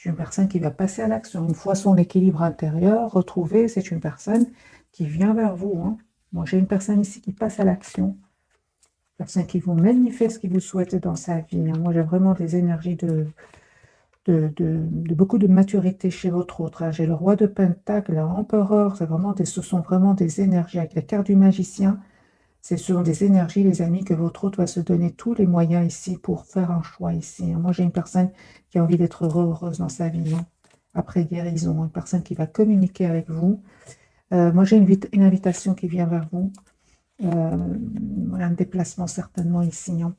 C'est une personne qui va passer à l'action. Une fois son équilibre intérieur retrouvé, c'est une personne qui vient vers vous, hein. Moi, j'ai une personne ici qui passe à l'action. Personne qui vous manifeste ce qu'il vous souhaite dans sa vie, hein. Moi, j'ai vraiment des énergies de beaucoup de maturité chez votre autre, hein. J'ai le roi de Pentacle, l'empereur, ce sont vraiment des énergies. Avec la carte du magicien, ce sont des énergies, les amis, que votre autre va se donner tous les moyens ici pour faire un choix ici, hein. Moi, j'ai une personne qui a envie d'être heureuse dans sa vie, hein, après guérison, une personne qui va communiquer avec vous. Moi, j'ai une invitation qui vient vers vous, un déplacement certainement ici, hein.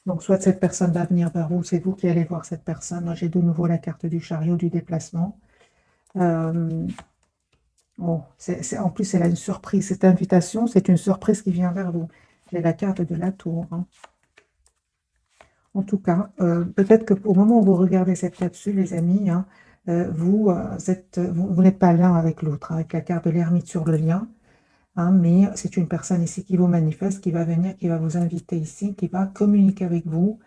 Donc, soit cette personne va venir vers vous, c'est vous qui allez voir cette personne. Moi, j'ai de nouveau la carte du chariot du déplacement. Bon, en plus, elle a une surprise. Cette invitation, c'est une surprise qui vient vers vous. J'ai la carte de la tour, hein. En tout cas, peut-être que au moment où vous regardez cette capsule, les amis, hein, vous n'êtes pas l'un avec l'autre, hein, avec la carte de l'ermite sur le lien, hein, mais c'est une personne ici qui vous manifeste, qui va venir, qui va vous inviter ici, qui va communiquer avec vous.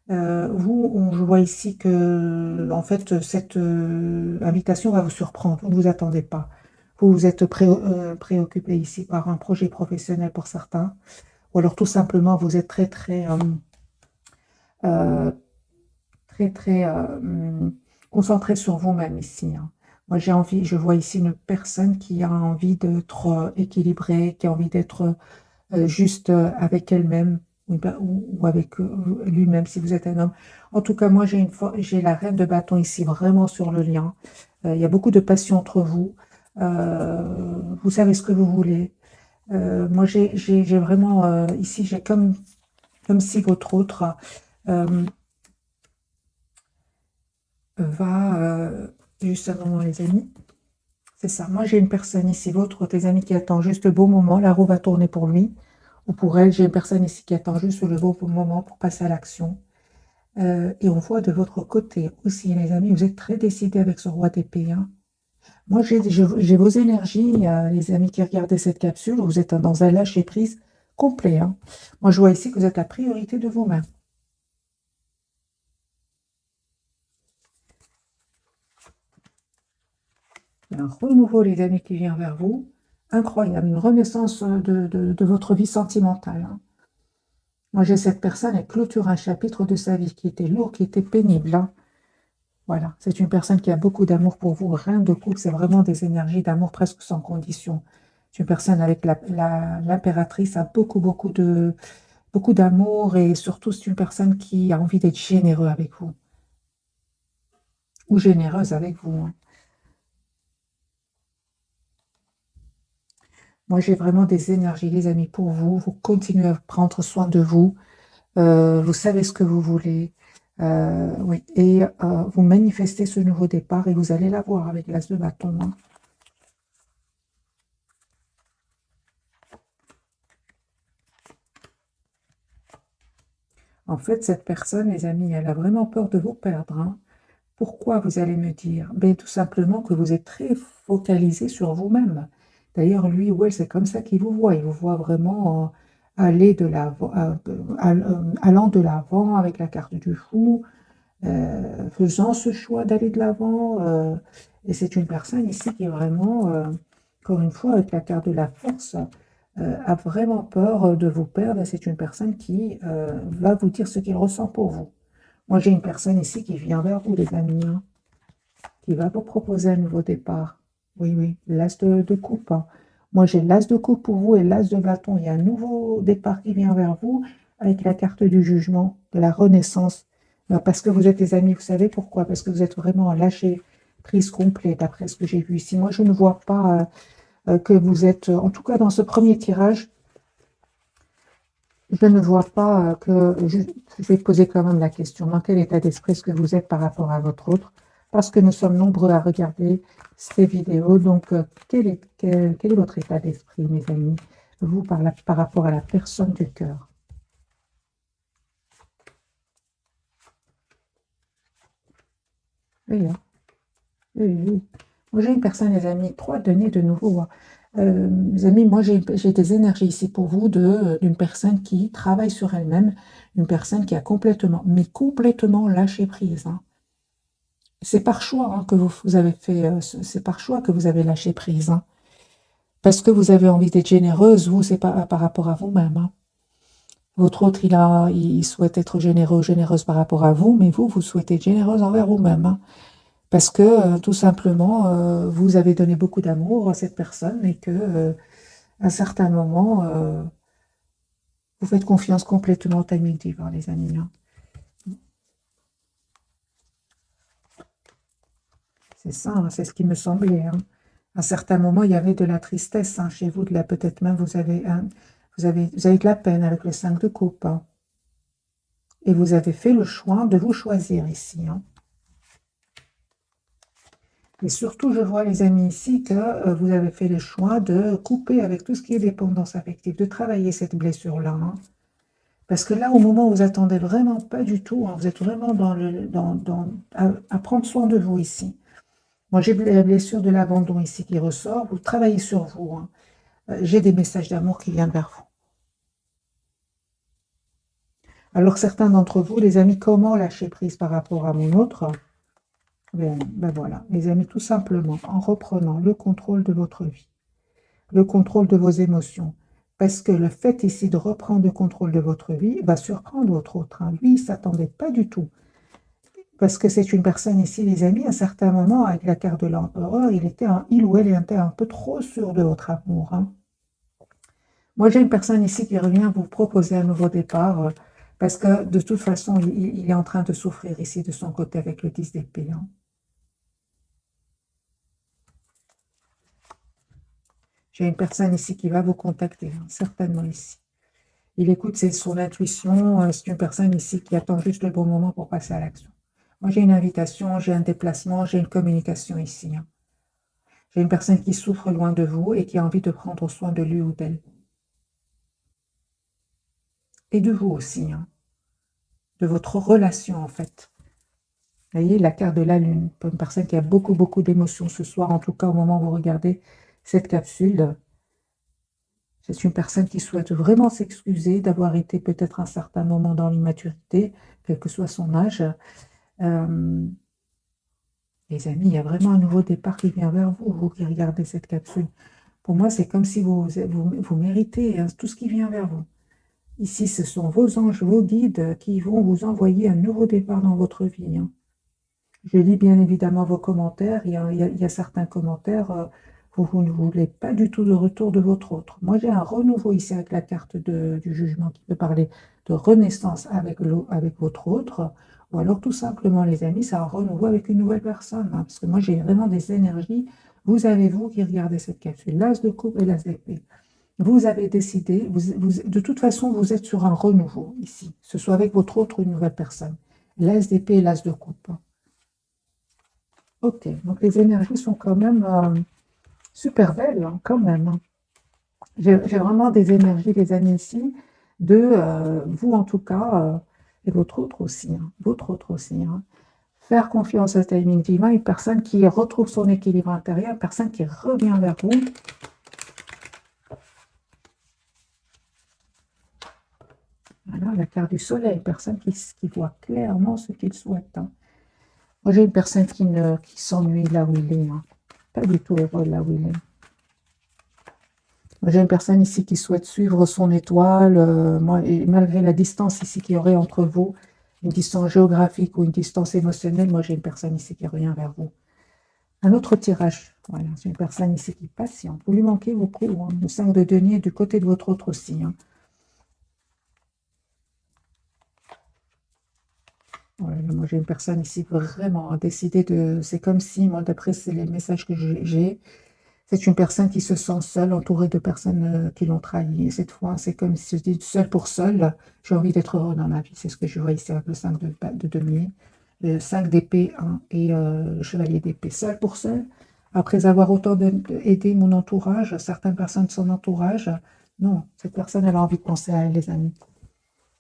Je vois ici que, en fait, cette invitation va vous surprendre. Vous ne vous attendez pas. Vous vous êtes préoccupé ici par un projet professionnel pour certains, ou alors tout simplement vous êtes euh, très concentré sur vous-même ici, hein. Moi, je vois ici une personne qui a envie d'être équilibrée, qui a envie d'être juste avec elle-même ou avec lui-même si vous êtes un homme. En tout cas, moi, j'ai la reine de bâton ici vraiment sur le lien. Il y a beaucoup de passion entre vous. Vous savez ce que vous voulez. Moi, j'ai vraiment ici, j'ai comme si votre autre euh, juste un moment, les amis. C'est ça. Moi, j'ai une personne ici, votre, tes amis qui attend juste le bon moment. La roue va tourner pour lui ou pour elle. J'ai une personne ici qui attend juste le bon moment pour passer à l'action. Et on voit de votre côté aussi, les amis, vous êtes très décidés avec ce roi d'épée, hein. Moi, j'ai vos énergies, les amis qui regardaient cette capsule. Vous êtes dans un lâcher-prise complet, hein. Moi, je vois ici que vous êtes la priorité de vous-même. Il y a un renouveau, les amis, qui vient vers vous. Incroyable, une renaissance de votre vie sentimentale, hein. Moi, j'ai cette personne, elle clôture un chapitre de sa vie qui était lourd, qui était pénible, hein. Voilà, c'est une personne qui a beaucoup d'amour pour vous. Rien de couple, c'est vraiment des énergies d'amour presque sans condition. C'est une personne avec l'impératrice a beaucoup d'amour et surtout, c'est une personne qui a envie d'être généreux avec vous ou généreuse avec vous, hein. Moi, j'ai vraiment des énergies, les amis, pour vous. Vous continuez à prendre soin de vous. Vous savez ce que vous voulez. Oui, et vous manifestez ce nouveau départ et vous allez l'avoir avec l'as de bâton, hein. En fait, cette personne, les amis, elle a vraiment peur de vous perdre, hein. Pourquoi, vous allez me dire? Ben, tout simplement que vous êtes très focalisé sur vous-même. D'ailleurs, lui ou elle, c'est comme ça qu'il vous voit. Il vous voit vraiment aller de l'avant, allant de l'avant avec la carte du fou, faisant ce choix d'aller de l'avant. Et c'est une personne ici qui est vraiment, encore une fois, avec la carte de la force, a vraiment peur de vous perdre. Et c'est une personne qui va vous dire ce qu'il ressent pour vous. Moi, j'ai une personne ici qui vient vers vous, les amis, hein, qui va vous proposer un nouveau départ. Oui, oui, l'as de coupe, hein. Moi, j'ai l'as de coupe pour vous et l'as de bâton. Il y a un nouveau départ qui vient vers vous avec la carte du jugement, de la renaissance. Parce que vous êtes des amis, vous savez pourquoi? Parce que vous êtes vraiment lâché prise complète, d'après ce que j'ai vu ici. Moi, je ne vois pas que vous êtes, en tout cas dans ce premier tirage, je ne vois pas je vais poser quand même la question, dans quel état d'esprit est-ce que vous êtes par rapport à votre autre? Parce que nous sommes nombreux à regarder ces vidéos. Donc, quel est votre état d'esprit, mes amis, vous, par rapport à la personne du cœur? Oui, hein. Oui, oui, oui. Moi, j'ai une personne, les amis, trois données de nouveau, hein. Les amis, moi, j'ai des énergies ici pour vous d'une personne qui travaille sur elle-même, une personne qui a complètement, mais complètement lâché prise, hein. C'est par choix hein, que vous avez fait, c'est par choix que vous avez lâché prise, hein. Parce que vous avez envie d'être généreuse, vous, c'est pas par rapport à vous-même, hein. Votre autre, il souhaite être généreux, généreuse par rapport à vous, mais vous, vous souhaitez être généreuse envers vous-même, hein. Parce que tout simplement, vous avez donné beaucoup d'amour à cette personne et que, à un certain moment, vous faites confiance complètement au timing divin, les amis, hein. C'est ça, hein, c'est ce qui me semblait, hein. À un certain moment, il y avait de la tristesse hein, chez vous, de la peut-être même vous avez de la peine avec le 5 de coupe, hein. Et vous avez fait le choix de vous choisir ici, hein. Et surtout, je vois, les amis, ici, que vous avez fait le choix de couper avec tout ce qui est dépendance affective, de travailler cette blessure-là, hein. Parce que là, au moment où vous attendez vraiment pas du tout, hein, vous êtes vraiment à prendre soin de vous ici. Moi, j'ai la blessure de l'abandon ici qui ressort. Vous travaillez sur vous, hein. J'ai des messages d'amour qui viennent vers vous. Alors, certains d'entre vous, les amis, comment lâcher prise par rapport à mon autre? Ben voilà, les amis, tout simplement, en reprenant le contrôle de votre vie, le contrôle de vos émotions. Parce que le fait ici de reprendre le contrôle de votre vie va surprendre votre autre, hein. Lui, il ne s'attendait pas du tout. Parce que c'est une personne ici, les amis, à un certain moment, avec la carte de l'empereur, il ou elle était un peu trop sûr de votre amour, hein. Moi, j'ai une personne ici qui revient vous proposer un nouveau départ, parce que de toute façon, il est en train de souffrir ici de son côté avec le 10 d'épée, hein. J'ai une personne ici qui va vous contacter, hein, certainement ici. Il écoute son intuition, c'est une personne ici qui attend juste le bon moment pour passer à l'action. Moi, j'ai une invitation, j'ai un déplacement, j'ai une communication ici, hein. J'ai une personne qui souffre loin de vous et qui a envie de prendre soin de lui ou d'elle. Et de vous aussi, hein, de votre relation en fait. Vous voyez, la carte de la lune, pour une personne qui a beaucoup, beaucoup d'émotions ce soir, en tout cas au moment où vous regardez cette capsule, c'est une personne qui souhaite vraiment s'excuser d'avoir été peut-être un certain moment dans l'immaturité, quel que soit son âge. Euh, les amis, il y a vraiment un nouveau départ qui vient vers vous, vous qui regardez cette capsule. Pour moi, c'est comme si vous méritez hein, tout ce qui vient vers vous. Ici, ce sont vos anges, vos guides qui vont vous envoyer un nouveau départ dans votre vie, hein. Je lis bien évidemment vos commentaires. Il y a certains commentaires, vous ne voulez pas du tout de retour de votre autre. Moi, j'ai un renouveau ici avec la carte du jugement qui peut parler de renaissance avec votre autre. Ou alors, tout simplement, les amis, c'est un renouveau avec une nouvelle personne, hein, parce que moi, j'ai vraiment des énergies. Vous avez, vous, qui regardez cette capsule, l'as de coupe et l'as d'épée. Vous avez décidé, de toute façon, vous êtes sur un renouveau ici, que ce soit avec votre autre ou une nouvelle personne. L'as d'épée et l'as de coupe. Ok, donc les énergies sont quand même super belles, hein, quand même, hein. J'ai vraiment des énergies, les amis, ici, de vous en tout cas, et votre autre aussi, hein, votre autre aussi, hein. Faire confiance au timing divin, une personne qui retrouve son équilibre intérieur, une personne qui revient vers vous. Voilà, la carte du soleil, une personne qui voit clairement ce qu'il souhaite, hein. Moi, j'ai une personne qui s'ennuie là où il est, hein. Pas du tout heureux là où il est. J'ai une personne ici qui souhaite suivre son étoile, et malgré la distance ici qu'il y aurait entre vous, une distance géographique ou une distance émotionnelle, moi j'ai une personne ici qui revient vers vous. Un autre tirage, voilà, c'est une personne ici qui patiente. Vous lui manquez beaucoup, hein. Le 5 de denier du côté de votre autre aussi, hein. Voilà, moi j'ai une personne ici vraiment décidée de... C'est comme si, moi d'après les messages que j'ai, c'est une personne qui se sent seule, entourée de personnes qui l'ont trahi. Et cette fois, c'est comme si je dis seule pour seule, j'ai envie d'être heureux dans ma vie. C'est ce que je vois ici avec le 5 de denier, le 5 d'épée hein, et le chevalier d'épée. Seule pour seule, après avoir autant aidé mon entourage, certaines personnes de son entourage, non, cette personne, elle a envie de penser à elle, les amis.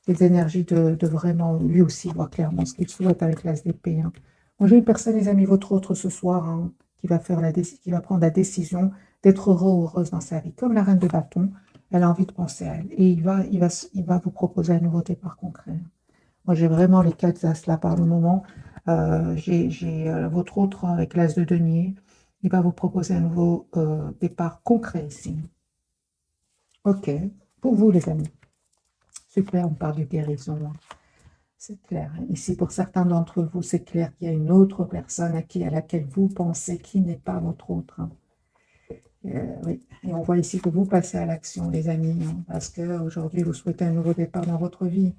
Les énergies de vraiment, lui aussi, voit clairement ce qu'il souhaite avec l'as d'épée, hein. Moi, j'ai une personne, les amis, votre autre ce soir, hein, qui va prendre la décision d'être heureux ou heureuse dans sa vie. Comme la reine de bâton, elle a envie de penser à elle. Et il va vous proposer un nouveau départ concret. Moi, j'ai vraiment les 4 as là par le moment. J'ai votre autre avec l'as de denier. Il va vous proposer un nouveau départ concret ici. Ok, pour vous les amis. Super, on parle de guérison, hein. C'est clair. Ici, pour certains d'entre vous, c'est clair qu'il y a une autre personne à laquelle vous pensez qui n'est pas votre autre, hein. Oui, et on voit ici que vous passez à l'action, les amis, hein, parce qu'aujourd'hui, vous souhaitez un nouveau départ dans votre vie.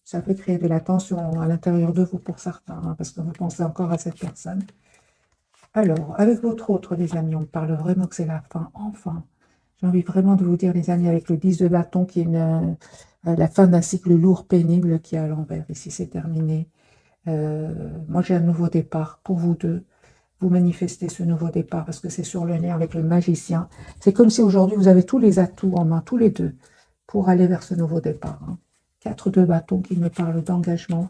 Ça peut créer de la tension à l'intérieur de vous pour certains, hein, parce que vous pensez encore à cette personne. Alors, avec votre autre, les amis, on parle vraiment que c'est la fin, enfin. J'ai envie vraiment de vous dire, les amis, avec le 10 de bâton, qui est la fin d'un cycle lourd, pénible, qui est à l'envers. Ici, c'est terminé. Moi, j'ai un nouveau départ pour vous deux. Vous manifestez ce nouveau départ parce que c'est sur le lien avec le magicien. C'est comme si aujourd'hui, vous avez tous les atouts en main, tous les deux, pour aller vers ce nouveau départ, hein. 4 de bâton qui me parle d'engagement.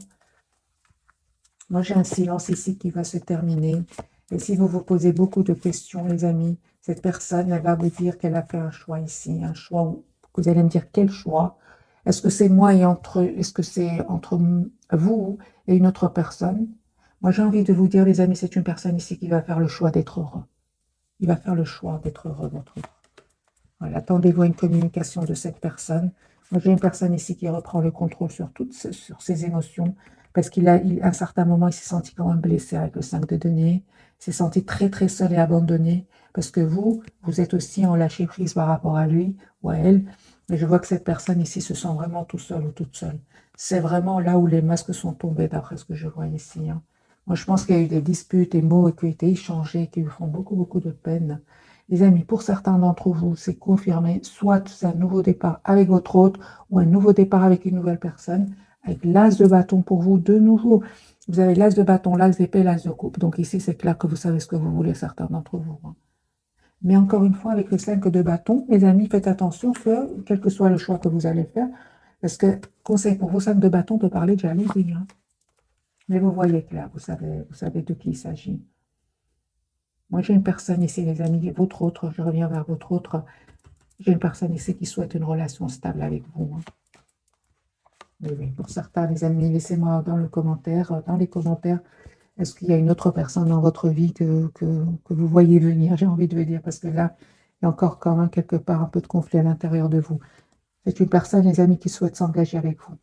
Moi, j'ai un silence ici qui va se terminer. Et si vous vous posez beaucoup de questions, les amis, cette personne, elle va vous dire qu'elle a fait un choix ici, un choix où vous allez me dire quel choix. Est-ce que c'est moi et est-ce que c'est entre vous et une autre personne? Moi, j'ai envie de vous dire, les amis, c'est une personne ici qui va faire le choix d'être heureux. Il va faire le choix d'être heureux, votre autre. Voilà, attendez-vous à une communication de cette personne. Moi, j'ai une personne ici qui reprend le contrôle sur ses émotions, parce à un certain moment, il s'est senti quand même blessé avec le 5 de denier. Il s'est senti très, très seul et abandonné, parce que vous êtes aussi en lâcher prise par rapport à lui ou à elle. Et je vois que cette personne ici se sent vraiment tout seul ou toute seule. C'est vraiment là où les masques sont tombés, d'après ce que je vois ici, hein. Moi, je pense qu'il y a eu des disputes, des mots qui ont été échangés, qui lui font beaucoup, beaucoup de peine. Les amis, pour certains d'entre vous, c'est confirmé, soit c'est un nouveau départ avec votre hôte, ou un nouveau départ avec une nouvelle personne, avec l'as de bâton pour vous, de nouveau. Vous avez l'as de bâton, l'as d'épée, l'as de coupe. Donc ici, c'est clair que vous savez ce que vous voulez, certains d'entre vous, hein. Mais encore une fois, avec le 5 de bâton, les amis, faites attention que, quel que soit le choix que vous allez faire, parce que, conseil pour vous, 5 de bâton peut parler de jalousie, hein. Mais vous voyez clair, vous savez de qui il s'agit. Moi, j'ai une personne ici, les amis, votre autre, je reviens vers votre autre. J'ai une personne ici qui souhaite une relation stable avec vous, hein. Oui, oui. Pour certains, les amis, laissez-moi dans les commentaires, est-ce qu'il y a une autre personne dans votre vie que vous voyez venir? J'ai envie de vous dire, parce que là, il y a encore quand même quelque part un peu de conflit à l'intérieur de vous. C'est une personne, les amis, qui souhaite s'engager avec vous.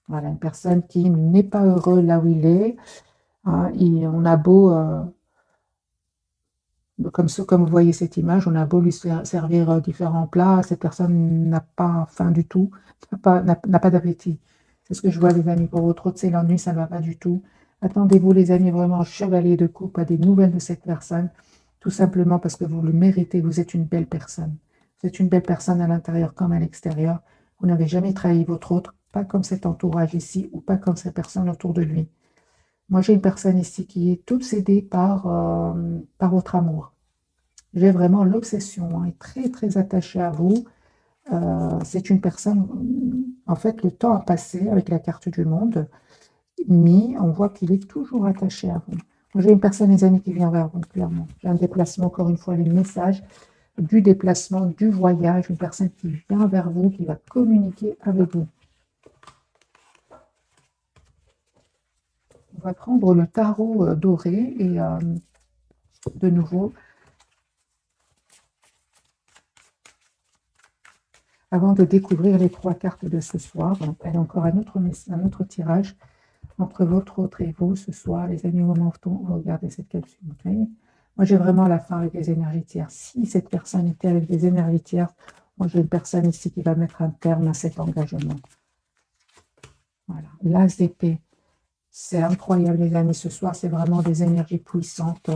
Voilà, une personne qui n'est pas heureux là où il est, hein, et on a beau, comme vous voyez cette image, on a beau lui servir différents plats, cette personne n'a pas faim du tout, n'a pas d'appétit. C'est ce que je vois, les amis. Pour votre autre, c'est l'ennui, ça ne va pas du tout. Attendez-vous, les amis, vraiment chevalier de coupe, à des nouvelles de cette personne, tout simplement parce que vous le méritez, vous êtes une belle personne. Vous êtes une belle personne à l'intérieur comme à l'extérieur. Vous n'avez jamais trahi votre autre, pas comme cet entourage ici, ou pas comme cette personne autour de lui. Moi, j'ai une personne ici qui est obsédée par votre amour. J'ai vraiment l'obsession, hein, est très, très attachée à vous. C'est une personne, en fait, le temps a passé avec la carte du monde, mais on voit qu'il est toujours attaché à vous. Moi, j'ai une personne, les amis, qui vient vers vous, clairement. J'ai un déplacement, encore une fois, les messages du déplacement, du voyage, une personne qui vient vers vous, qui va communiquer avec vous. On va prendre le tarot doré et de nouveau, avant de découvrir les 3 cartes de ce soir, on va encore un autre tirage entre votre autre et vous ce soir, les amis, au moment où vous regardez cette capsule. Okay. Moi, j'ai vraiment la fin avec les énergies tierces. Si cette personne était avec des énergies tierces, moi, j'ai une personne ici qui va mettre un terme à cet engagement. Voilà. L'as d'épée, c'est incroyable, les amis. Ce soir, c'est vraiment des énergies puissantes.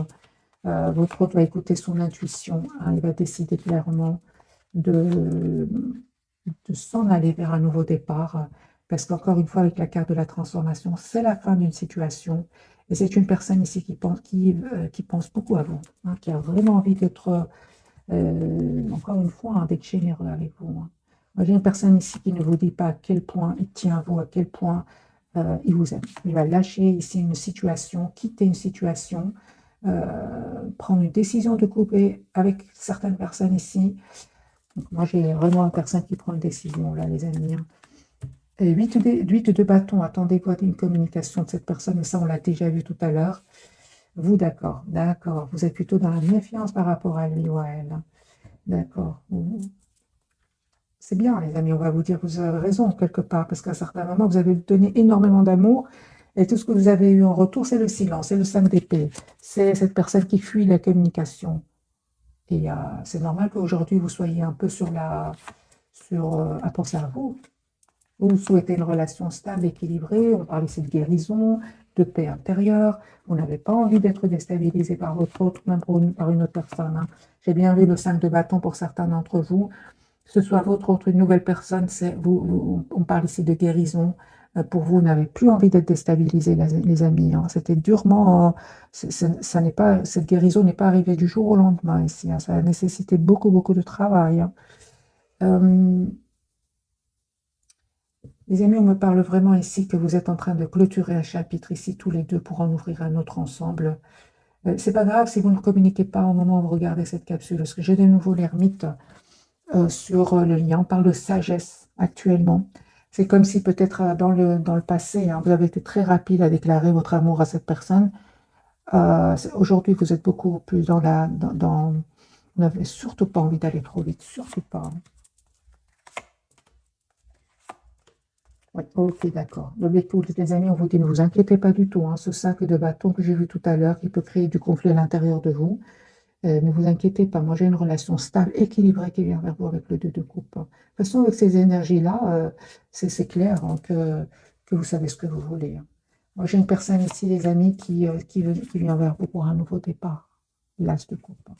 Votre autre va écouter son intuition, hein, il va décider clairement de s'en aller vers un nouveau départ, parce qu'encore une fois, avec la carte de la transformation, c'est la fin d'une situation, et c'est une personne ici qui pense beaucoup à vous, hein, qui a vraiment envie d'être, encore une fois, hein, d'être généreux avec vous, hein. Moi, j'ai une personne ici qui ne vous dit pas à quel point il tient à vous, à quel point il vous aime. Il va lâcher ici une situation, quitter une situation, prendre une décision de couper avec certaines personnes ici. Donc moi, j'ai vraiment une personne qui prend une décision, là, les amis, hein. Et 8 de bâton, attendez-vous à une communication de cette personne, mais ça on l'a déjà vu tout à l'heure. Vous, d'accord, d'accord. Vous êtes plutôt dans la méfiance par rapport à lui ou à elle. D'accord. C'est bien, les amis, on va vous dire que vous avez raison quelque part, parce qu'à un certain moment, vous avez donné énormément d'amour, et tout ce que vous avez eu en retour, c'est le silence, c'est le 5 d'épée. C'est cette personne qui fuit la communication. Et c'est normal qu'aujourd'hui, vous soyez un peu à penser à vous. Vous souhaitez une relation stable, équilibrée, on parle ici de guérison, de paix intérieure, vous n'avez pas envie d'être déstabilisé par votre autre, même par une autre personne, hein. J'ai bien vu le 5 de bâton pour certains d'entre vous, que ce soit votre autre, une nouvelle personne, on parle ici de guérison. Pour vous, vous n'avez plus envie d'être déstabilisé, les amis, hein. C'était durement, ça n'est pas, cette guérison n'est pas arrivée du jour au lendemain ici, hein. Ça a nécessité beaucoup, beaucoup de travail, hein. Euh, Les amis, on me parle vraiment ici que vous êtes en train de clôturer un chapitre ici tous les deux pour en ouvrir un autre ensemble. C'est pas grave si vous ne communiquez pas au moment où vous regardez cette capsule, parce que j'ai de nouveau l'ermite sur le lien. On parle de sagesse actuellement. C'est comme si peut-être dans le passé, hein, vous avez été très rapide à déclarer votre amour à cette personne. Aujourd'hui, vous êtes beaucoup plus vous n'avez surtout pas envie d'aller trop vite, surtout pas, hein. Oui, ok, d'accord. Donc, écoute, les amis, on vous dit, ne vous inquiétez pas du tout, hein, ce 5 de bâton que j'ai vu tout à l'heure, qui peut créer du conflit à l'intérieur de vous, ne vous inquiétez pas. Moi, j'ai une relation stable, équilibrée qui vient vers vous avec le 2 de coupe, hein. De toute façon, avec ces énergies-là, c'est clair, hein, que vous savez ce que vous voulez, hein. Moi, j'ai une personne ici, les amis, qui vient vers vous pour un nouveau départ. L'as de coupe, hein.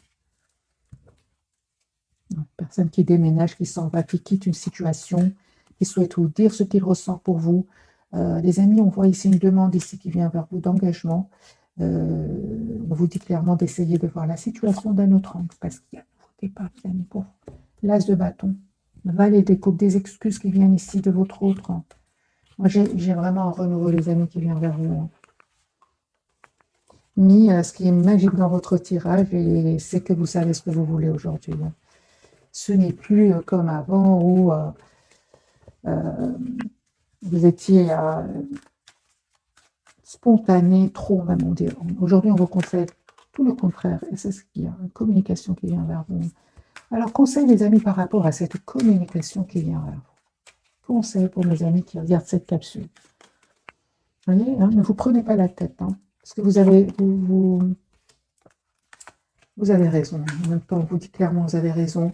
Une personne qui déménage, qui s'en va, qui quitte une situation, qui souhaite vous dire ce qu'il ressent pour vous. Les amis, on voit ici une demande ici qui vient vers vous d'engagement. On vous dit clairement d'essayer de voir la situation d'un autre angle, parce qu'il y a un nouveau départ, les amis, pour vous. L'as de bâton, valet des coupes, des excuses qui viennent ici de votre autre. Moi, j'ai vraiment un renouveau, les amis, qui vient vers vous. Ni ce qui est magique dans votre tirage, et c'est que vous savez ce que vous voulez aujourd'hui. Ce n'est plus comme avant où vous étiez spontané, trop même, on dirait. Aujourd'hui, on vous conseille tout le contraire, et c'est ce qu'il y a, une communication qui vient vers vous. Alors, conseil, les amis, par rapport à cette communication qui vient vers vous. Conseil pour mes amis qui regardent cette capsule. Vous voyez, hein, ne vous prenez pas la tête, hein, parce que vous avez raison. En même temps, on vous dit clairement, vous avez raison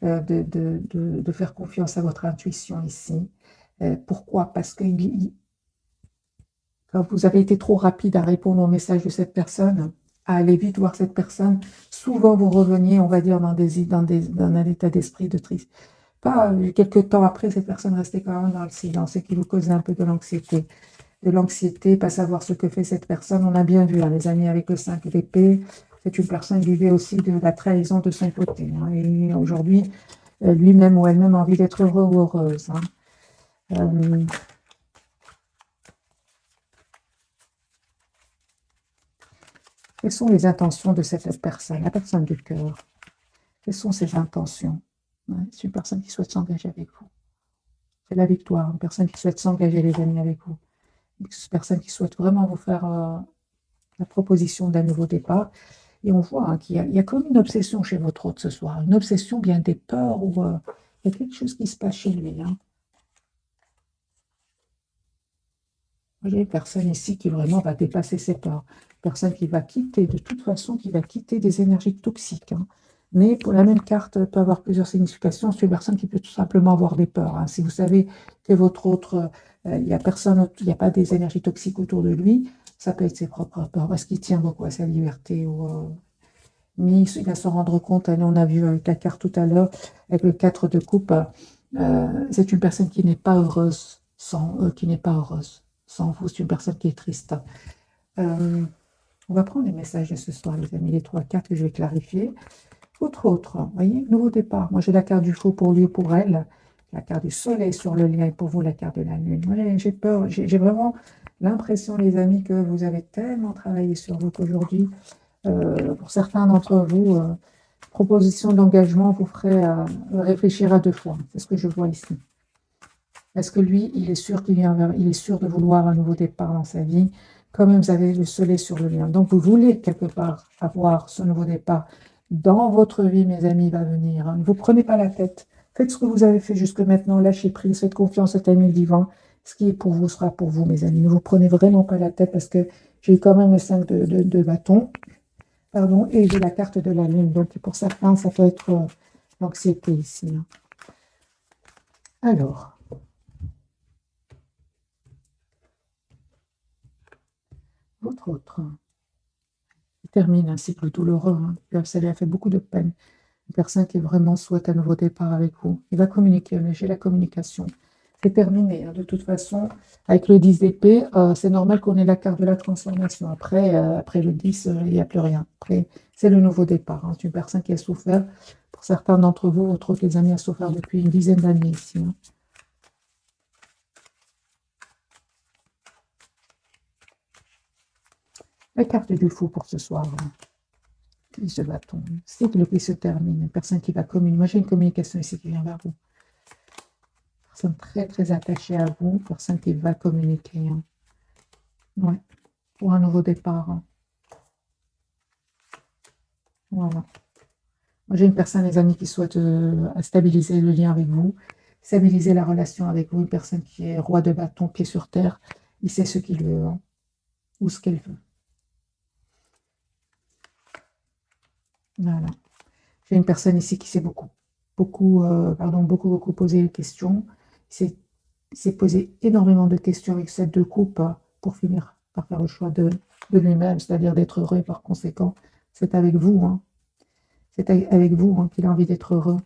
de faire confiance à votre intuition ici. Pourquoi? Parce que quand vous avez été trop rapide à répondre au message de cette personne, à aller vite voir cette personne, souvent vous reveniez, on va dire, dans un état d'esprit de triste. Pas quelques temps après, cette personne restait quand même dans le silence et qui vous causait un peu de l'anxiété. De l'anxiété, pas savoir ce que fait cette personne. On a bien vu, hein, les amis, avec le 5 d'épée, c'est une personne qui vivait aussi de la trahison de son côté, hein. Et aujourd'hui, lui-même ou elle-même a envie d'être heureux ou heureuse, hein. Quelles sont les intentions de cette personne, la personne du cœur? Quelles sont ses intentions? Ouais, c'est une personne qui souhaite s'engager avec vous. C'est la victoire, une personne qui souhaite s'engager, les amis, avec vous. Une personne qui souhaite vraiment vous faire la proposition d'un nouveau départ. Et on voit, hein, qu'il y a comme une obsession chez votre hôte ce soir. Une obsession bien des peurs ou il y a quelque chose qui se passe chez lui, hein. Vous voyez, une personne ici qui vraiment va dépasser ses peurs. Une personne qui va quitter, de toute façon, qui va quitter des énergies toxiques, hein. Mais pour la même carte, peut avoir plusieurs significations. C'est une personne qui peut tout simplement avoir des peurs, hein. Si vous savez que votre autre, il n'y a personne, il n'y a pas des énergies toxiques autour de lui, ça peut être ses propres peurs, parce qu'il tient beaucoup à sa liberté. Mais il va se rendre compte, on a vu avec la carte tout à l'heure, avec le 4 de coupe, c'est une personne qui n'est pas heureuse sans vous, c'est une personne qui est triste. On va prendre les messages de ce soir, les amis, les 3 cartes que je vais clarifier. Autre, vous voyez, nouveau départ. Moi, j'ai la carte du faux pour lui ou pour elle, la carte du soleil sur le lien et pour vous, la carte de la lune. Ouais, j'ai peur, j'ai vraiment l'impression, les amis, que vous avez tellement travaillé sur vous qu'aujourd'hui, pour certains d'entre vous, proposition d'engagement vous ferait réfléchir à 2 fois. C'est ce que je vois ici. Parce que lui, il est sûr il est sûr de vouloir un nouveau départ dans sa vie. Quand même, vous avez le soleil sur le lien. Donc, vous voulez quelque part avoir ce nouveau départ dans votre vie, mes amis, il va venir, hein. Ne vous prenez pas la tête. Faites ce que vous avez fait jusque maintenant. Lâchez prise, faites confiance au timing divin. Ce qui est pour vous sera pour vous, mes amis. Ne vous prenez vraiment pas la tête parce que j'ai eu quand même le 5 de bâton, pardon, et j'ai la carte de la lune. Donc, pour certains, ça peut être l'anxiété ici, hein. Alors, votre autre. Il termine un cycle douloureux, hein. Ça lui a fait beaucoup de peine. Une personne qui vraiment souhaite un nouveau départ avec vous. Il va communiquer, mais j'ai la communication. C'est terminé, hein. De toute façon, avec le 10 d'épée, c'est normal qu'on ait la carte de la transformation. Après le 10, il n'y a plus rien. Après, c'est le nouveau départ, hein. C'est une personne qui a souffert. Pour certains d'entre vous, votre autre, les amis, a souffert depuis une dizaine d'années ici, hein. La carte du fou pour ce soir, hein. Il se bâton. C'est que le prix se termine. Une personne qui va communiquer. Moi, j'ai une communication ici qui vient vers vous. Personne très, très attachée à vous. Personne qui va communiquer, hein. Ouais. Pour un nouveau départ, hein. Voilà. Moi, j'ai une personne, les amis, qui souhaite stabiliser le lien avec vous, stabiliser la relation avec vous. Une personne qui est roi de bâton, pied sur terre. Il sait ce qu'il veut, hein, ou ce qu'elle veut. Voilà. J'ai une personne ici qui s'est beaucoup posé des questions. Il s'est posé énormément de questions avec cette deux coupes, pour finir par faire le choix de lui-même, c'est-à-dire d'être heureux et par conséquent. C'est avec vous, hein. C'est avec vous, hein, qu'il a envie d'être heureux.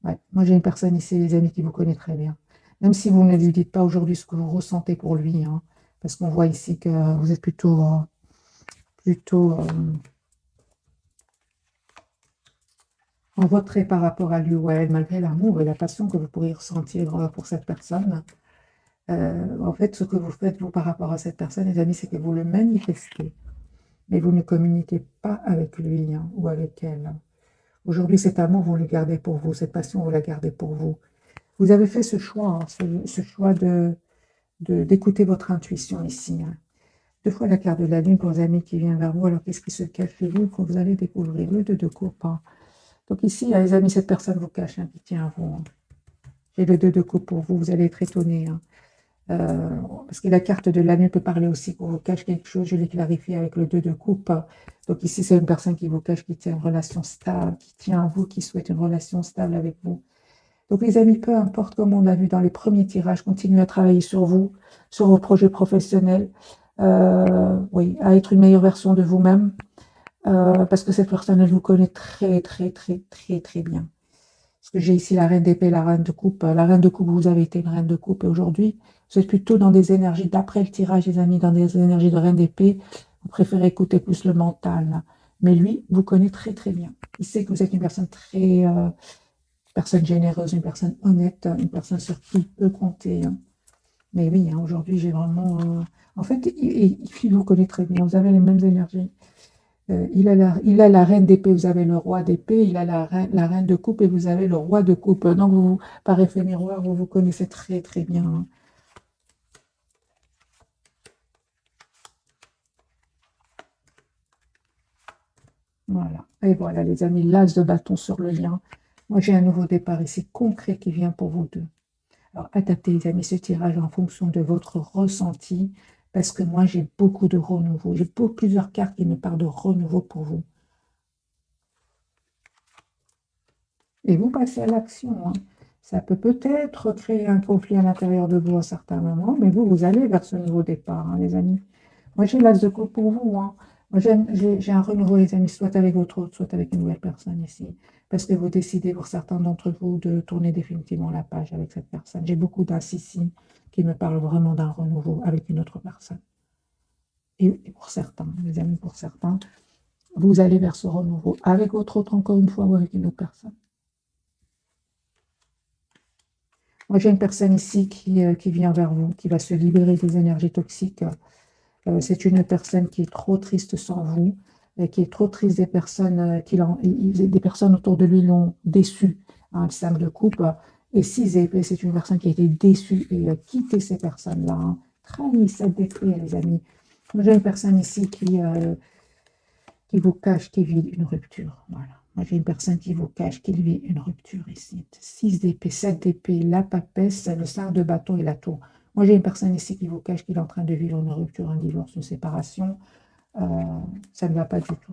Ouais. Moi, j'ai une personne ici, les amis, qui vous connaît très bien. Même si vous ne lui dites pas aujourd'hui ce que vous ressentez pour lui, hein, parce qu'on voit ici que vous êtes plutôt en retrait par rapport à lui ou à elle, malgré l'amour et la passion que vous pourriez ressentir pour cette personne. En fait, ce que vous faites, vous, par rapport à cette personne, les amis, c'est que vous le manifestez, mais vous ne communiquez pas avec lui, hein, ou avec elle. Aujourd'hui, cet amour, vous le gardez pour vous, cette passion, vous la gardez pour vous. Vous avez fait ce choix, hein, ce choix d'écouter votre intuition ici, hein. Deux fois la carte de la lune pour les amis qui vient vers vous. Alors, qu'est-ce qui se cache chez vous que vous allez découvrir? Le 2 de coupe, hein. Donc ici, les amis, cette personne vous cache un pitié à vous, hein. J'ai le 2 de coupe pour vous, vous allez être étonnés, hein. Parce que la carte de la lune peut parler aussi qu'on vous cache quelque chose, je l'ai clarifié avec le 2 de coupe. Donc ici, c'est une personne qui vous cache, qui tient une relation stable, qui tient à vous, qui souhaite une relation stable avec vous. Donc les amis, peu importe, comme on l'a vu dans les premiers tirages, continuez à travailler sur vous, sur vos projets professionnels, oui, à être une meilleure version de vous-même, parce que cette personne, elle vous connaît très, très, très, très, très bien. Parce que j'ai ici la reine d'épée, la reine de coupe. La reine de coupe, vous avez été une reine de coupe. Et aujourd'hui, vous êtes plutôt dans des énergies, d'après le tirage, les amis, dans des énergies de reine d'épée. Vous préférez écouter plus le mental, hein. Mais lui, vous connaît très, très bien. Il sait que vous êtes une personne personne généreuse, une personne honnête, une personne sur qui il peut compter, hein. Mais oui, hein, aujourd'hui, j'ai vraiment... en fait, il vous connaît très bien. Vous avez les mêmes énergies. Il a la reine d'épée, vous avez le roi d'épée, il a la reine de coupe et vous avez le roi de coupe. Donc, par effet miroir, vous vous connaissez très très bien, hein. Voilà. Et voilà, les amis, l'as de bâton sur le lien. Moi, j'ai un nouveau départ ici concret qui vient pour vous deux. Alors, adaptez, les amis, ce tirage en fonction de votre ressenti, parce que moi, j'ai beaucoup de renouveau. J'ai plusieurs cartes qui me parlent de renouveau pour vous. Et vous passez à l'action, hein. Ça peut peut-être créer un conflit à l'intérieur de vous à certains moments, mais vous allez vers ce nouveau départ, hein, les amis. Moi, j'ai l'as de coupe pour vous, hein. Moi, j'ai un renouveau, les amis, soit avec votre autre, soit avec une nouvelle personne ici. Parce que vous décidez, pour certains d'entre vous, de tourner définitivement la page avec cette personne. J'ai beaucoup d'as ici qui me parlent vraiment d'un renouveau avec une autre personne. Et pour certains, les amis, pour certains, vous allez vers ce renouveau avec votre autre, encore une fois, ou avec une autre personne. Moi, j'ai une personne ici qui vient vers vous, qui va se libérer des énergies toxiques. C'est une personne qui est trop triste sans vous, qui est trop triste des personnes des personnes autour de lui l'ont déçu, hein, le 5 de coupe. Et 6 épées, c'est une personne qui a été déçue et a quitté ces personnes-là. Hein. Trahie, 7 d'épée, les amis. J'ai une personne ici qui vous cache qu'il vit une rupture. Voilà. Moi, j'ai une personne qui vous cache qu'il vit une rupture ici. 6 d'épée, 7 d'épée, la papesse, le 5 de bâton et la tour. Moi, j'ai une personne ici qui vous cache qu'il est en train de vivre une rupture, un divorce, une séparation. Ça ne va pas du tout.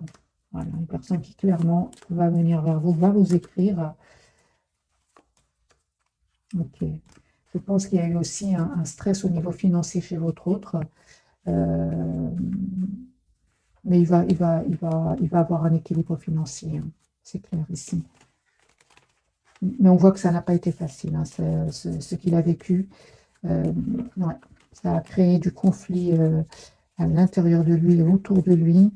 Voilà. Une personne qui, clairement, va venir vers vous, va vous écrire. Ok. Je pense qu'il y a eu aussi un stress au niveau financier chez votre autre. Euh, mais il va avoir un équilibre financier. Hein. C'est clair ici. Mais on voit que ça n'a pas été facile, hein, ce qu'il a vécu. Ouais, ça a créé du conflit à l'intérieur de lui et autour de lui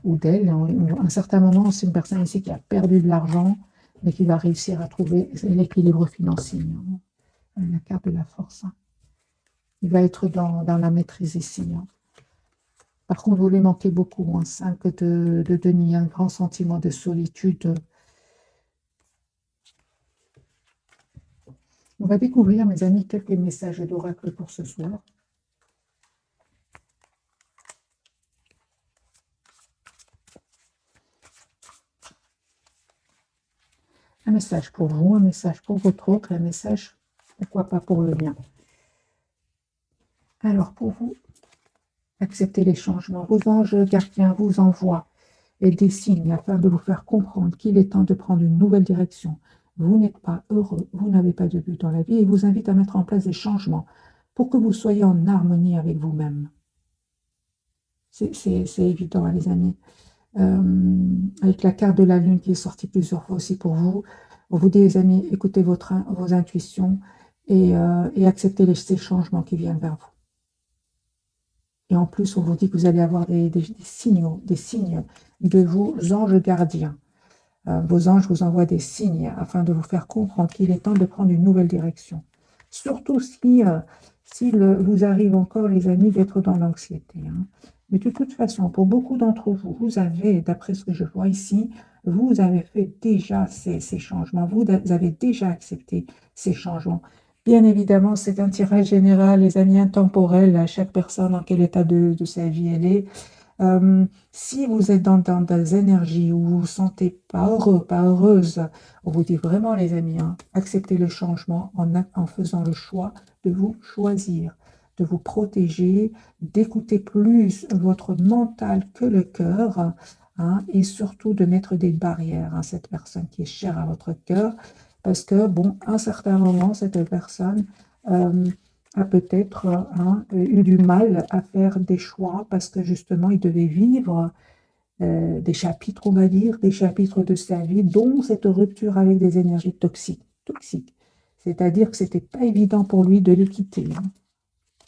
ou d'elle. À un certain moment, c'est une personne ici qui a perdu de l'argent, mais qui va réussir à trouver l'équilibre financier. Hein. La carte de la force. Hein. Il va être dans la maîtrise ici. Hein. Par contre, vous lui manquez beaucoup. Hein. 5 de denier, un grand sentiment de solitude. On va découvrir, mes amis, quelques messages d'oracle pour ce soir. Un message pour vous, un message pour votre autre, un message, pourquoi pas pour le mien. Alors, pour vous, acceptez les changements. Vos anges gardiens vous envoient des signes afin de vous faire comprendre qu'il est temps de prendre une nouvelle direction. Vous n'êtes pas heureux, vous n'avez pas de but dans la vie et vous invite à mettre en place des changements pour que vous soyez en harmonie avec vous-même. C'est évident, hein, les amis. Avec la carte de la lune qui est sortie plusieurs fois aussi pour vous, on vous dit, les amis, écoutez vos intuitions et acceptez ces changements qui viennent vers vous. Et en plus, on vous dit que vous allez avoir des signes de vos anges gardiens. Vos anges vous envoient des signes afin de vous faire comprendre qu'il est temps de prendre une nouvelle direction. Surtout si vous arrive encore, les amis, d'être dans l'anxiété. Hein. Mais de toute façon, pour beaucoup d'entre vous, vous avez, d'après ce que je vois ici, vous avez fait déjà ces changements, vous avez déjà accepté ces changements. Bien évidemment, c'est un tirage général, les amis, intemporel, à chaque personne, en quel état de sa vie elle est. Si vous êtes dans des énergies où vous ne vous sentez pas heureux, pas heureuse, on vous dit vraiment, les amis, hein, acceptez le changement en faisant le choix de vous choisir, de vous protéger, d'écouter plus votre mental que le cœur, hein, et surtout de mettre des barrières à cette personne qui est chère à votre cœur, parce que, bon, à un certain moment, cette personne a peut-être eu du mal à faire des choix parce que justement, il devait vivre des chapitres, on va dire, des chapitres de sa vie, dont cette rupture avec des énergies toxiques. C'est-à-dire que ce n'était pas évident pour lui de les quitter. Hein.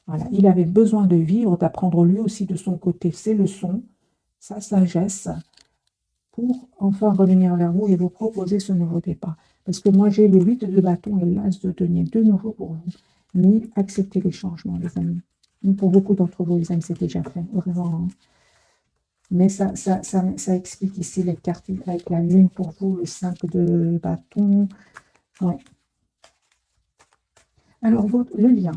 Voilà. Il avait besoin de vivre, d'apprendre lui aussi de son côté ses leçons, sa sagesse, pour enfin revenir vers vous et vous proposer ce nouveau départ. Parce que moi, j'ai le 8 de bâton et l'as de denier, de nouveau pour vous. Mais acceptez les changements, les amis. Pour beaucoup d'entre vous, les amis, c'est déjà fait, vraiment. Hein. Mais ça explique ici les cartes avec la lune pour vous, le 5 de bâton. Ouais. Alors, le lien,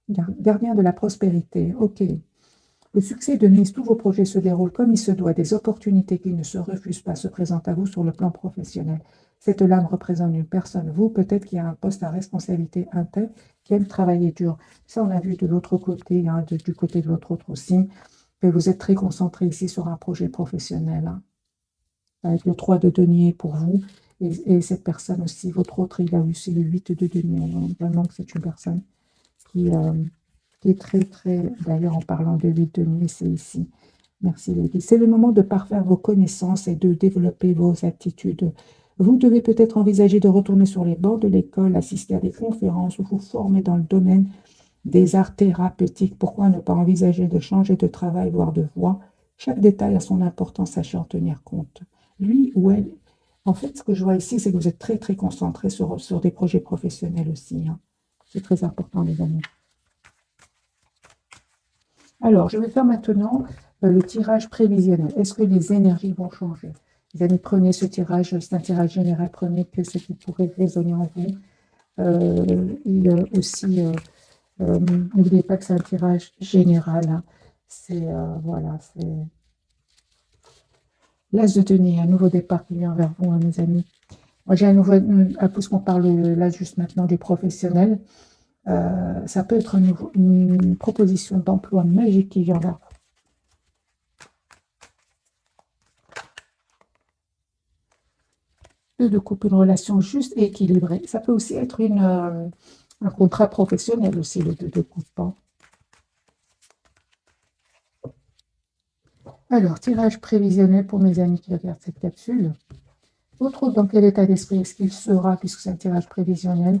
gardien de la prospérité, ok. Le succès de mise, tous vos projets se déroulent comme il se doit. Des opportunités qui ne se refusent pas se présentent à vous sur le plan professionnel. Cette lame représente une personne, vous peut-être qui a un poste à responsabilité interne, qui aime travailler dur. Ça, on a vu de l'autre côté, hein, du côté de votre autre aussi, que vous êtes très concentré ici sur un projet professionnel, hein, avec le 3 de denier pour vous. Et cette personne aussi, votre autre, il a eu aussi le 8 de denier. Vraiment que c'est une personne qui est très, très, d'ailleurs en parlant de 8 de nuit, c'est ici. Merci Lady. C'est le moment de parfaire vos connaissances et de développer vos aptitudes. Vous devez peut-être envisager de retourner sur les bancs de l'école, assister à des conférences ou vous former dans le domaine des arts thérapeutiques. Pourquoi ne pas envisager de changer de travail, voire de voie? Chaque détail a son importance, sachez en tenir compte. Lui ou elle, en fait, ce que je vois ici, c'est que vous êtes très, très concentré sur des projets professionnels aussi. Hein. C'est très important, les amis. Alors, je vais faire maintenant le tirage prévisionnel. Est-ce que les énergies vont changer? Les amis, prenez ce tirage, c'est un tirage général, prenez que ce qui pourrait résonner en vous. Aussi, n'oubliez pas que c'est un tirage général, hein. C'est, voilà, c'est l'As de denier, un nouveau départ qui vient vers vous, hein, mes amis. Moi, j'ai un nouveau, puisqu'on parle là juste maintenant du professionnel, ça peut être une proposition d'emploi magique qui vient vers vous. De couple, une relation juste et équilibrée. Ça peut aussi être un contrat professionnel aussi, le 2 de coupe, hein. Alors, tirage prévisionnel pour mes amis qui regardent cette capsule. Votre autre, dans quel état d'esprit est-ce qu'il sera, puisque c'est un tirage prévisionnel?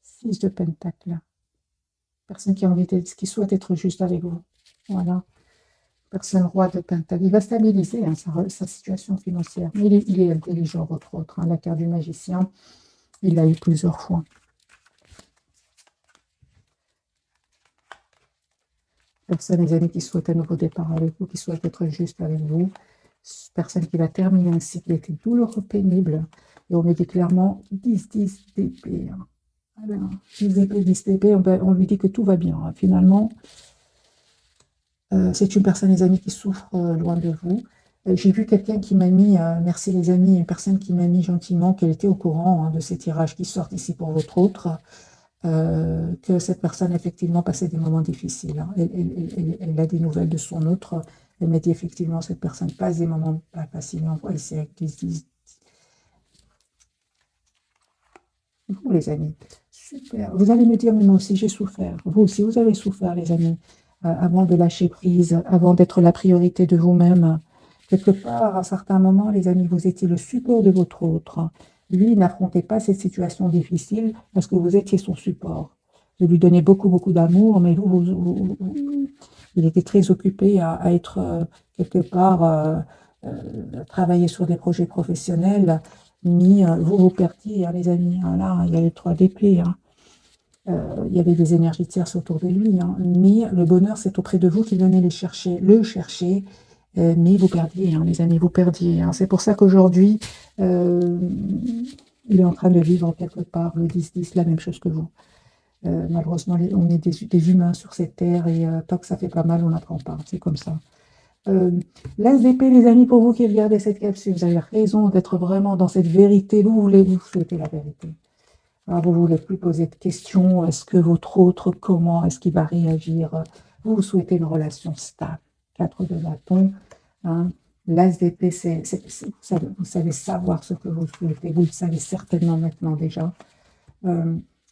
6 de pentacle. Personne qui a envie d'être, qui souhaite être juste avec vous. Voilà. Personne roi de pentacle. Il va stabiliser, hein, sa situation financière. Mais il est intelligent, votre autre, hein. La carte du magicien, il l'a eu plusieurs fois. Personne, les amis, qui souhaitent un nouveau départ avec vous, qui souhaitent être juste avec vous. Personne qui va terminer un cycle qui était douloureux, pénible. Et on me dit clairement 10-10 d'épée, hein. Alors, 10 d'épée, 10 d'épée, on lui dit que tout va bien, hein. Finalement, c'est une personne, les amis, qui souffre loin de vous. J'ai vu quelqu'un qui m'a mis, merci les amis, une personne qui m'a mis gentiment qu'elle était au courant, hein, de ces tirages qui sortent ici pour votre autre, que cette personne effectivement passait des moments difficiles, hein. Elle a des nouvelles de son autre. Elle m'a dit effectivement cette personne passe des moments pas faciles. On voit ici avec 10. Vous les amis, super. Vous allez me dire, mais moi aussi j'ai souffert. Vous aussi, vous avez souffert, les amis, avant de lâcher prise, avant d'être la priorité de vous-même. Quelque part, à certains moments, les amis, vous étiez le support de votre autre. Lui n'affrontait pas cette situation difficile parce que vous étiez son support. Vous lui donnez beaucoup, beaucoup d'amour, mais il était très occupé à être quelque part, travailler sur des projets professionnels, mais vous perdiez, hein, les amis, hein. Là, il y a les 3 d'épée, hein. Il y avait des énergies tierces autour de lui, hein. Mais le bonheur, c'est auprès de vous qui venez le chercher, mais vous perdiez, hein, les amis, vous perdiez, hein. C'est pour ça qu'aujourd'hui, il est en train de vivre quelque part le 10-10, la même chose que vous. Malheureusement, on est des humains sur cette terre et tant que ça fait pas mal, on n'apprend pas. C'est comme ça. Euh, L'As d'épée, les amis, pour vous qui regardez cette capsule, vous avez raison d'être vraiment dans cette vérité. Vous souhaitez la vérité. Alors, vous ne voulez plus poser de questions. Est-ce que votre autre, comment est-ce qu'il va réagir? Vous souhaitez une relation stable. 4 de bâton, hein. L'As d'épée, vous savez savoir ce que vous souhaitez. Vous le savez certainement maintenant déjà.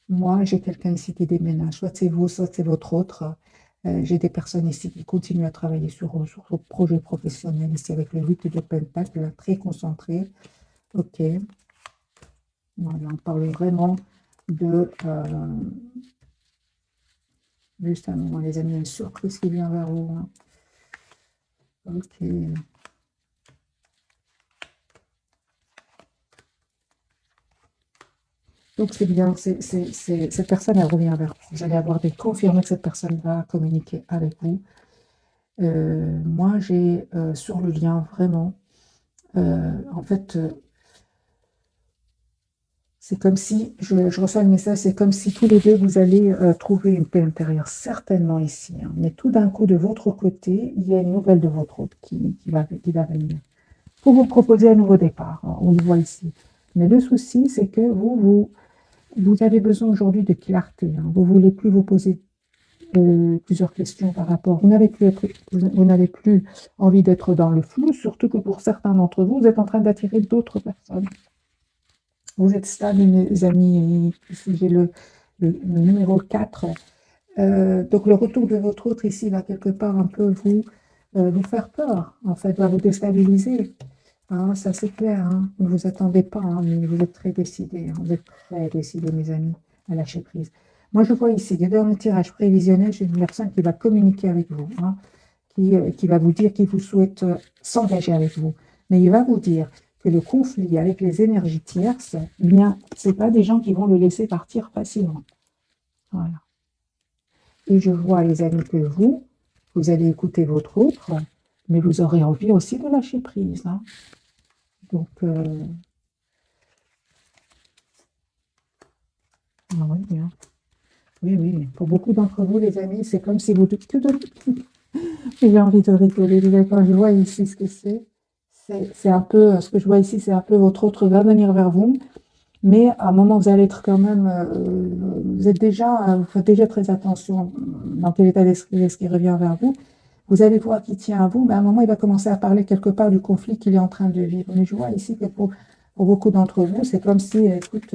Moi, j'ai quelqu'un ici qui déménage. Soit c'est vous, soit c'est votre autre. J'ai des personnes ici qui continuent à travailler sur vos projets professionnels, ici avec le 8 de pentacle, très concentré. Ok. Voilà, on parle vraiment de... juste un moment, les amis, une surprise qui vient vers vous, hein. Ok. Donc c'est bien, cette personne, elle revient vers vous. Vous allez avoir des confirmés que cette personne va communiquer avec vous. Moi, j'ai sur le lien vraiment, en fait, c'est comme si, je reçois le message, c'est comme si tous les deux, vous allez trouver une paix intérieure, certainement ici, hein. Mais tout d'un coup, de votre côté, il y a une nouvelle de votre autre qui va venir pour vous proposer un nouveau départ, hein. On le voit ici. Mais le souci, c'est que vous avez besoin aujourd'hui de clarté, hein. Vous ne voulez plus vous poser plusieurs questions par rapport. Vous n'avez plus envie d'être dans le flou, surtout que pour certains d'entre vous, vous êtes en train d'attirer d'autres personnes. Vous êtes stable, mes amis, et ici j'ai le numéro 4. Donc le retour de votre autre ici va quelque part un peu vous faire peur, en fait, va vous déstabiliser, hein, ça c'est clair, hein. Ne vous attendez pas, hein, mais vous êtes très décidés, hein. Vous êtes très décidés, mes amis, à lâcher prise. Moi, je vois ici, dans le tirage prévisionnel, j'ai une personne qui va communiquer avec vous, hein, qui va vous dire qu'il vous souhaite s'engager avec vous. Mais il va vous dire que le conflit avec les énergies tierces, eh bien, ce n'est pas des gens qui vont le laisser partir facilement. Voilà. Et je vois, les amis, que vous allez écouter votre autre, mais vous aurez envie aussi de lâcher prise, hein. Donc, Ah oui, bien. Oui, oui. Pour beaucoup d'entre vous, les amis, c'est comme si vous... J'ai envie de rigoler. Déjà, quand je vois ici ce que c'est un peu... Ce que je vois ici, c'est un peu votre autre va venir vers vous. Mais à un moment, vous allez être quand même... vous êtes déjà... vous faites déjà très attention dans quel état d'esprit est-ce qui revient vers vous. Vous allez voir qu'il tient à vous, mais à un moment, il va commencer à parler quelque part du conflit qu'il est en train de vivre. Mais je vois ici que pour beaucoup d'entre vous, c'est comme si, écoute,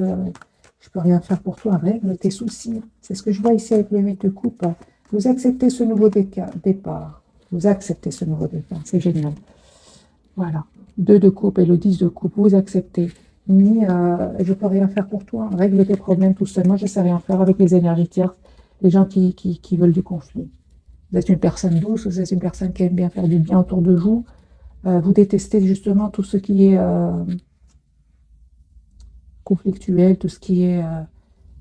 je peux rien faire pour toi, règle tes soucis. C'est ce que je vois ici avec le 8 de coupe. Vous acceptez ce nouveau départ. Vous acceptez ce nouveau départ. C'est génial. Voilà. 2 de coupe et le 10 de coupe. Vous acceptez. Ni je peux rien faire pour toi. Règle tes problèmes tout seul. Moi, je ne sais rien faire avec les énergies tierces, les gens qui veulent du conflit. Vous êtes une personne douce, vous êtes une personne qui aime bien faire du bien autour de vous. Vous détestez justement tout ce qui est conflictuel, tout ce qui est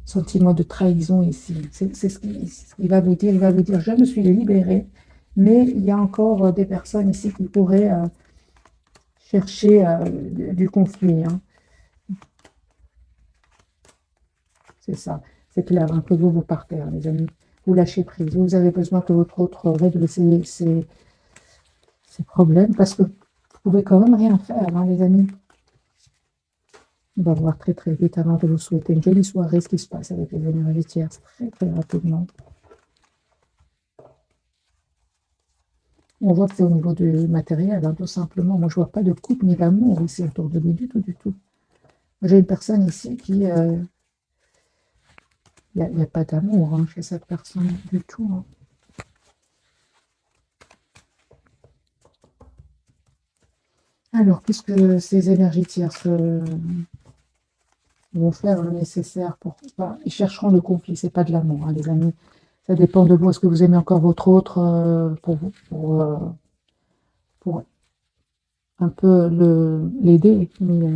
sentiment de trahison ici. C'est ce qu'il va vous dire. Il va vous dire, je me suis libéré, mais il y a encore des personnes ici qui pourraient chercher du conflit, hein. C'est ça. C'est clair, hein, que vous partez, hein, les amis. Vous lâchez prise. Vous avez besoin que votre autre règle ses problèmes parce que vous pouvez quand même rien faire, hein, les amis. On va voir très très vite avant de vous souhaiter une jolie soirée ce qui se passe avec les énergies tierces très très rapidement. On voit que c'est au niveau du matériel, hein, tout simplement. Moi, je vois pas de couple ni d'amour ici autour de lui du tout, du tout. J'ai une personne ici qui... Il n'y a pas d'amour, hein, chez cette personne du tout, hein. Alors, puisque ces énergies tierces vont faire le nécessaire pour... Enfin, ils chercheront le conflit, c'est pas de l'amour, hein, les amis. Ça dépend de vous. Est-ce que vous aimez encore votre autre pour un peu l'aider, mais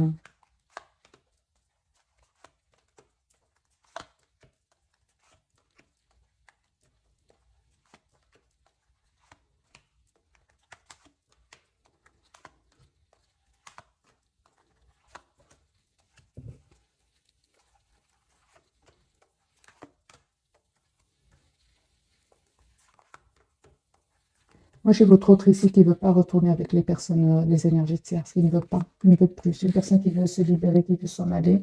moi j'ai votre autre ici qui ne veut pas retourner avec les personnes, les énergies tierces, il ne veut pas, il ne veut plus. C'est une personne qui veut se libérer, qui veut s'en aller.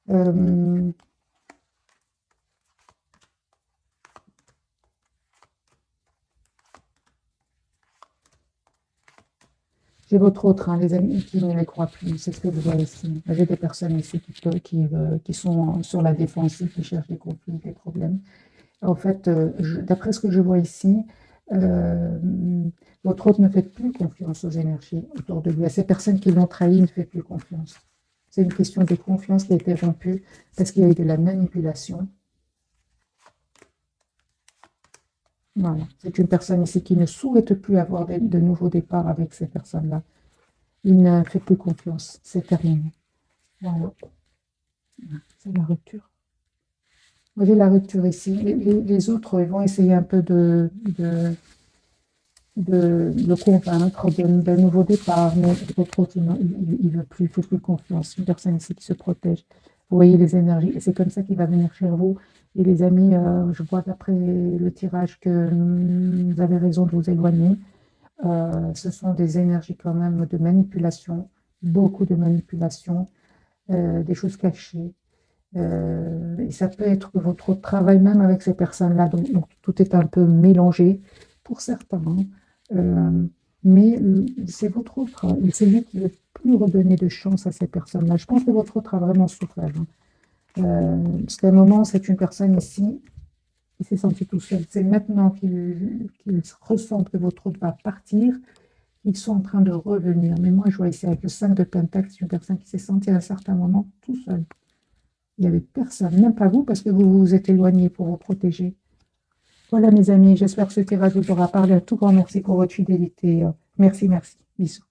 Euh, j'ai votre autre, hein, les amis qui ne les croient plus, c'est ce que je vois ici. J'ai des personnes ici qui sont sur la défensive, qui cherchent des conflits, des problèmes. En fait, d'après ce que je vois ici, euh, votre autre ne fait plus confiance aux énergies autour de lui. À ces personnes qui l'ont trahi, il ne fait plus confiance. C'est une question de confiance qui a été rompue parce qu'il y a eu de la manipulation. Voilà. C'est une personne ici qui ne souhaite plus avoir de nouveaux départs avec ces personnes-là. Il ne fait plus confiance. C'est terminé. Voilà. C'est la rupture. Moi, j'ai la rupture ici. Les autres, ils vont essayer un peu de le convaincre d'un nouveau départ, mais votre autre, il veut plus, il fait plus confiance. Une personne ici qui se protège. Vous voyez les énergies, et c'est comme ça qu'il va venir chez vous. Et les amis, je vois d'après le tirage que vous avez raison de vous éloigner. Ce sont des énergies quand même de manipulation, beaucoup de manipulation, des choses cachées. Et ça peut être que votre travail même avec ces personnes-là, donc tout est un peu mélangé pour certains, hein. Euh, mais c'est votre autre, hein, et c'est lui qui ne veut plus redonner de chance à ces personnes-là. Je pense que votre autre a vraiment souffert, hein. Parce qu'à un moment, c'est une personne ici qui s'est senti tout seul. C'est maintenant qu'il ressent que votre autre va partir, ils sont en train de revenir. Mais moi, je vois ici avec le 5 de Pentacle, c'est une personne qui s'est sentie à un certain moment tout seul. Il n'y avait personne, même pas vous, parce que vous vous êtes éloigné pour vous protéger. Voilà, mes amis, j'espère que ce tirage vous aura parlé. Un tout grand merci pour votre fidélité. Merci, merci. Bisous.